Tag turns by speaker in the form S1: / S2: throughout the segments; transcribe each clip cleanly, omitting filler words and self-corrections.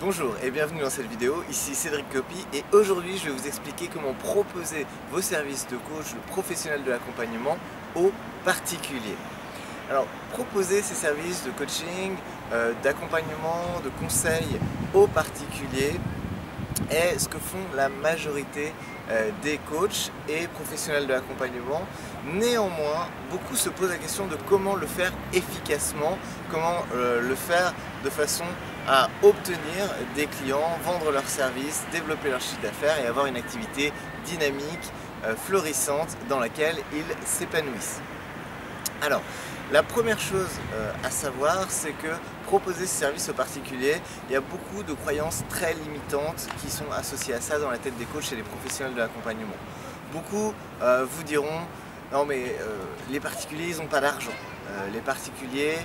S1: Bonjour et bienvenue dans cette vidéo, ici Cédric Copy et aujourd'hui je vais vous expliquer comment proposer vos services de coach professionnel de l'accompagnement aux particuliers. Alors proposer ces services de coaching, d'accompagnement, de conseil aux particuliers est ce que font la majorité des coachs et professionnels de l'accompagnement. Néanmoins, beaucoup se posent la question de comment le faire efficacement, comment le faire de façon à obtenir des clients, vendre leurs services, développer leur chiffre d'affaires et avoir une activité dynamique, florissante dans laquelle ils s'épanouissent. Alors, la première chose à savoir, c'est que proposer ce service aux particuliers, il y a beaucoup de croyances très limitantes qui sont associées à ça dans la tête des coachs et des professionnels de l'accompagnement. Beaucoup vous diront non mais les particuliers ils n'ont pas d'argent, les particuliers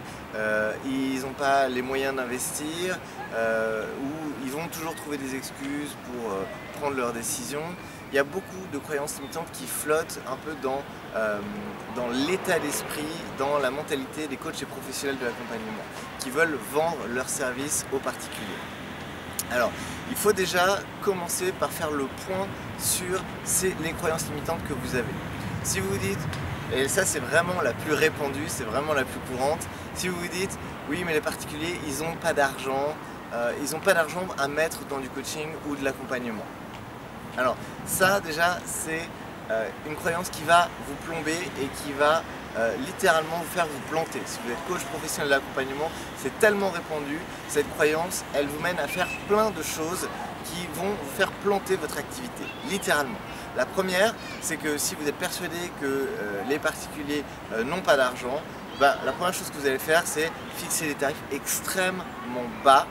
S1: ils n'ont pas les moyens d'investir ou ils vont toujours trouver des excuses pour prendre leurs décisions. Il y a beaucoup de croyances limitantes qui flottent un peu dans l'état d'esprit, dans la mentalité des coachs et professionnels de l'accompagnement, qui veulent vendre leurs services aux particuliers. Alors, il faut déjà commencer par faire le point sur les croyances limitantes que vous avez. Si vous vous dites, et ça c'est vraiment la plus répandue, c'est vraiment la plus courante, si vous vous dites, oui mais les particuliers, ils n'ont pas d'argent, à mettre dans du coaching ou de l'accompagnement. Alors ça déjà c'est une croyance qui va vous plomber et qui va littéralement vous faire vous planter. Si vous êtes coach professionnel d'accompagnement, c'est tellement répandu, cette croyance, elle vous mène à faire plein de choses qui vont vous faire planter votre activité, littéralement. La première, c'est que si vous êtes persuadé que les particuliers n'ont pas d'argent, la première chose que vous allez faire, c'est fixer des tarifs extrêmement bas,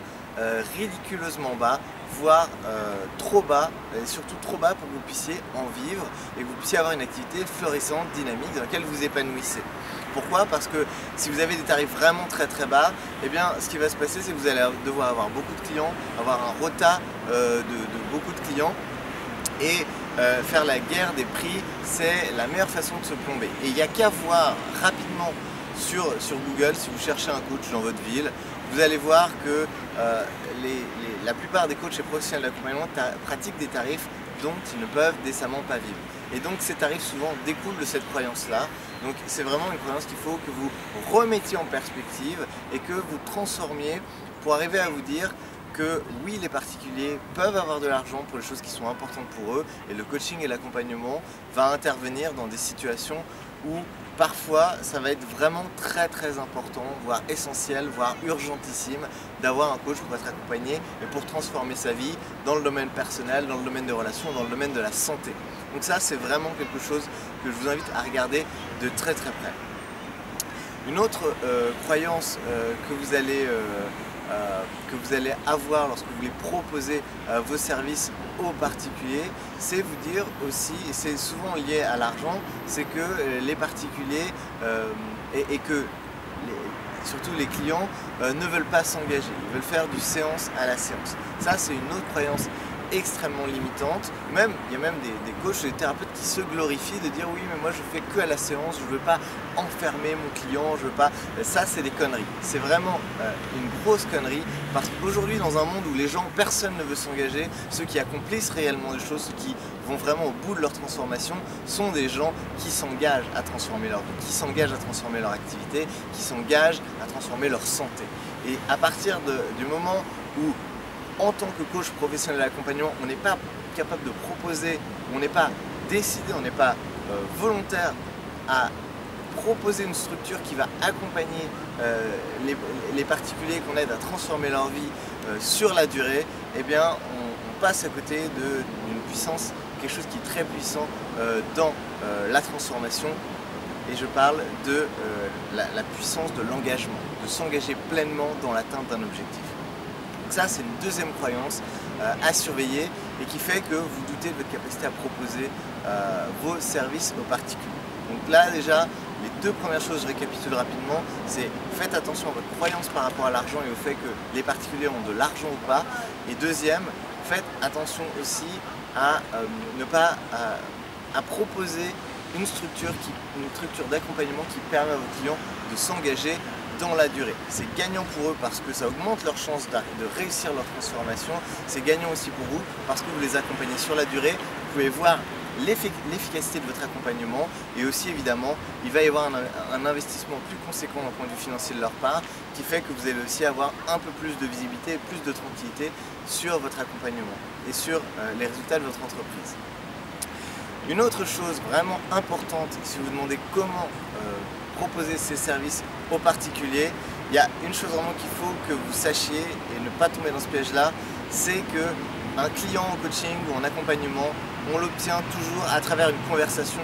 S1: ridiculeusement bas, voire trop bas, et surtout trop bas pour que vous puissiez en vivre et que vous puissiez avoir une activité florissante, dynamique, dans laquelle vous épanouissez. Pourquoi? Parce que si vous avez des tarifs vraiment très bas, eh bien ce qui va se passer, c'est que vous allez devoir avoir beaucoup de clients, avoir un retard de beaucoup de clients et faire la guerre des prix, c'est la meilleure façon de se plomber. Et il n'y a qu'à voir rapidement sur Google, si vous cherchez un coach dans votre ville, vous allez voir que la plupart des coachs et professionnels d'accompagnement pratiquent des tarifs dont ils ne peuvent décemment pas vivre. Et donc ces tarifs souvent découlent de cette croyance-là. Donc c'est vraiment une croyance qu'il faut que vous remettiez en perspective et que vous transformiez pour arriver à vous dire que oui, les particuliers peuvent avoir de l'argent pour les choses qui sont importantes pour eux et le coaching et l'accompagnement va intervenir dans des situations où parfois ça va être vraiment très important, voire essentiel, voire urgentissime d'avoir un coach pour être accompagné et pour transformer sa vie dans le domaine personnel, dans le domaine des relations, dans le domaine de la santé. Donc ça c'est vraiment quelque chose que je vous invite à regarder de très près. Une autre croyance que vous allez avoir lorsque vous voulez proposer vos services aux particuliers, c'est vous dire aussi, et c'est souvent lié à l'argent, c'est que les particuliers et que surtout les clients ne veulent pas s'engager, ils veulent faire du séance à la séance. Ça c'est une autre croyance extrêmement limitante. Il y a même des coachs, des thérapeutes qui se glorifient de dire oui mais moi je fais que à la séance, je ne veux pas enfermer mon client, je veux pas. Ça c'est des conneries, c'est vraiment une grosse connerie parce qu'aujourd'hui dans un monde où les gens, personne ne veut s'engager, ceux qui accomplissent réellement des choses, ceux qui vont vraiment au bout de leur transformation sont des gens qui s'engagent à transformer leur vie, qui s'engagent à transformer leur activité, qui s'engagent à transformer leur santé. Et à partir du moment où en tant que coach professionnel d'accompagnement, on n'est pas capable de proposer, on n'est pas décidé, on n'est pas volontaire à proposer une structure qui va accompagner les particuliers qu'on aide à transformer leur vie sur la durée, eh bien on passe à côté d'une puissance, quelque chose qui est très puissant dans la transformation. Et je parle de la puissance de l'engagement, de s'engager pleinement dans l'atteinte d'un objectif. Donc ça c'est une deuxième croyance à surveiller et qui fait que vous doutez de votre capacité à proposer vos services aux particuliers. Donc là déjà, les deux premières choses, je récapitule rapidement, c'est faites attention à votre croyance par rapport à l'argent et au fait que les particuliers ont de l'argent ou pas. Et deuxième, faites attention aussi à ne pas à proposer une structure d'accompagnement qui permet à vos clients de s'engager dans la durée. C'est gagnant pour eux parce que ça augmente leurs chances de réussir leur transformation. C'est gagnant aussi pour vous parce que vous les accompagnez sur la durée. Vous pouvez voir l'efficacité de votre accompagnement et aussi évidemment il va y avoir un investissement plus conséquent d'un point de vue financier de leur part qui fait que vous allez aussi avoir un peu plus de visibilité et plus de tranquillité sur votre accompagnement et sur les résultats de votre entreprise. Une autre chose vraiment importante, si vous demandez comment proposer ces services aux particuliers, il y a une chose vraiment qu'il faut que vous sachiez et ne pas tomber dans ce piège-là, c'est que un client en coaching ou en accompagnement, on l'obtient toujours à travers une conversation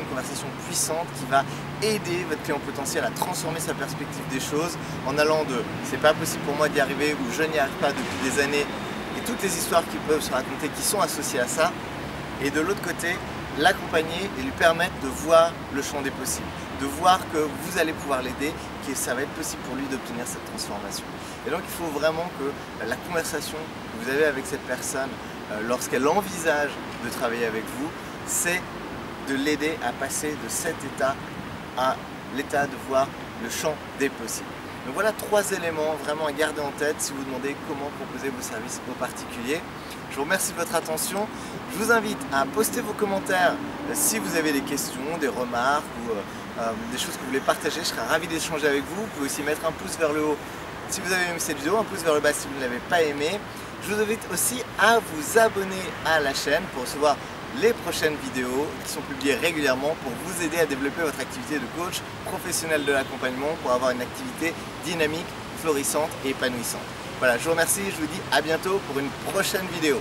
S1: puissante qui va aider votre client potentiel à transformer sa perspective des choses en allant de « c'est pas possible pour moi d'y arriver » ou « je n'y arrive pas depuis des années » et toutes les histoires qui peuvent se raconter qui sont associées à ça, et de l'autre côté, l'accompagner et lui permettre de voir le champ des possibles, de voir que vous allez pouvoir l'aider, que ça va être possible pour lui d'obtenir cette transformation. Et donc il faut vraiment que la conversation que vous avez avec cette personne lorsqu'elle envisage de travailler avec vous, c'est de l'aider à passer de cet état à l'état de voir le champ des possibles. Donc voilà 3 éléments vraiment à garder en tête si vous demandez comment proposer vos services aux particuliers. Je vous remercie de votre attention. Je vous invite à poster vos commentaires si vous avez des questions, des remarques ou des choses que vous voulez partager. Je serai ravi d'échanger avec vous. Vous pouvez aussi mettre un pouce vers le haut si vous avez aimé cette vidéo, un pouce vers le bas si vous ne l'avez pas aimé. Je vous invite aussi à vous abonner à la chaîne pour recevoir les prochaines vidéos qui sont publiées régulièrement pour vous aider à développer votre activité de coach professionnel de l'accompagnement pour avoir une activité dynamique, florissante et épanouissante. Voilà, je vous remercie, je vous dis à bientôt pour une prochaine vidéo.